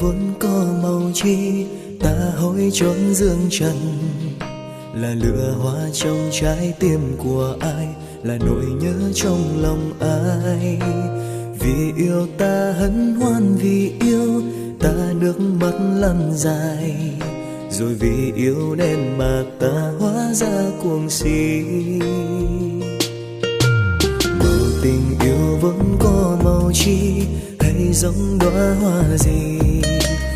vốn có màu chi, ta hối trốn dương trần. Là lửa hoa trong trái tim của ai, là nỗi nhớ trong lòng ai. Vì yêu ta hân hoan, vì yêu ta nước mắt lăn dài. Rồi vì yêu nên mà ta hóa ra cuồng si. Màu tình yêu vốn có màu chi, hay giống đóa hoa gì.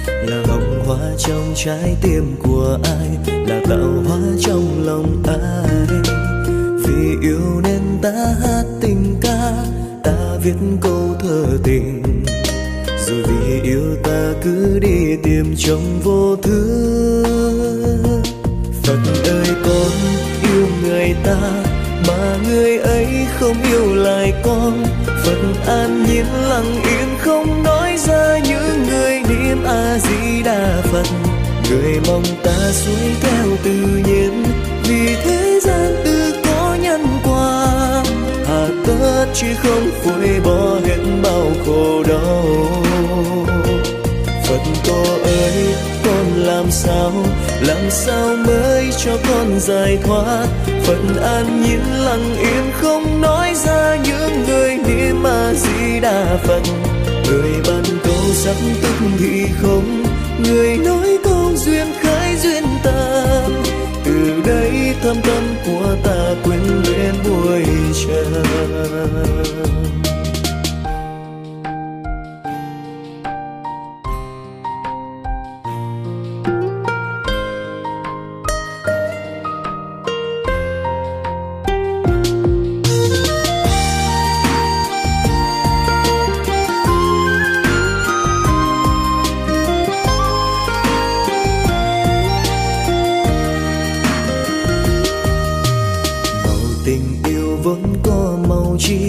Là hồng hoa trong trái tim của ai, là tạo hóa trong lòng ai. Vì yêu nên ta hát tình ca, ta viết câu thơ tình. Rồi vì yêu ta cứ đi tìm trong vô thứ. Phật ơi con yêu người ta, mà người ấy không yêu lại con. Phật an nhiên lặng yên không nói ra, những người niệm A Di Đà Phật. Người mong ta xuôi theo tự nhiên, vì thế gian tự có nhân quả. Hà tất chứ không phôi bỏ hết bao khổ đau. Phật cô ơi con làm sao mới cho con giải thoát. Phật an nhiên lặng yên không nói ra, những người niệm A Di Đà Phật. Người ban câu sắc tức thì không, người nói câu duyên khởi duyên tàn. Từ đây thâm tâm của ta quyến luyến bụi trần. Tình yêu vốn có màu chi,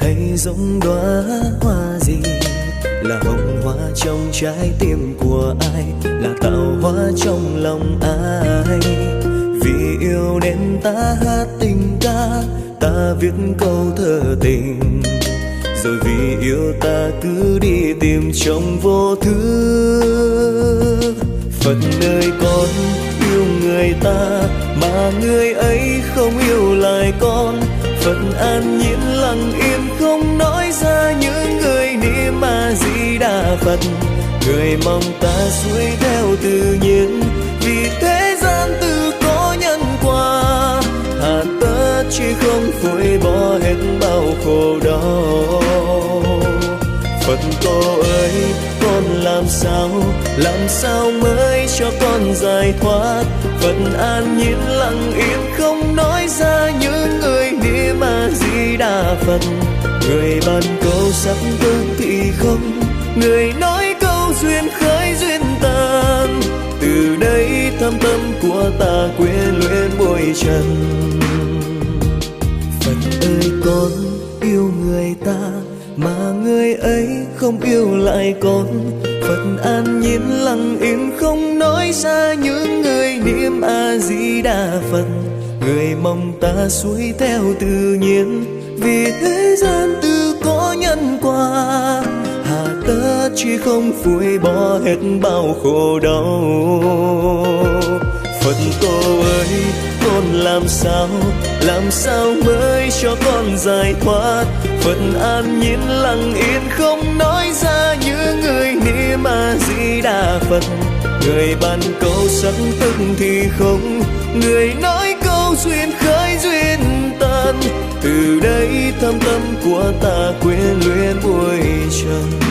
hay giống đóa hoa gì. Là hồng hoa trong trái tim của ai, là tạo hóa trong lòng ai. Vì yêu nên ta hát tình ca, ta viết câu thơ tình. Rồi vì yêu ta cứ đi tìm trong vô thứ. Phật ơi con yêu người ta, mà người ấy không yêu lại con. Phật an nhiên lặng yên không nói ra, những người niệm A Di Đà Phật. Người mong ta xuôi theo tự nhiên, vì thế gian tự có nhân quả. Hà tất chứ không phôi bỏ hết bao khổ đau. Phật cô ơi con làm sao mới cho con giải thoát. Phật an nhiên lặng yên không nói ra, những người niệm A Di Đà Phật. Người ban câu sắc tức thì không, người nói câu duyên khởi duyên tàn. Từ đây thâm tâm của ta quyến luyến bụi trần. Phật ơi con yêu người ta, mà người ấy không yêu lại con. Phật an nhiên lặng yên không nói ra, những người niệm A Di Đà Phật. Người mong ta xuôi theo tự nhiên, vì thế gian tự có nhân quả. Hà tất chứ không phôi bỏ hết bao khổ đau. Phật cô ơi con làm sao mới cho con giải thoát. Phật an nhiên lặng yên không nói ra, những người niệm A Di Đà Phật. Người ban câu sắc tức thì không, người nói câu duyên khởi duyên tàn. Từ đây thâm tâm của ta quyến luyến bụi trần.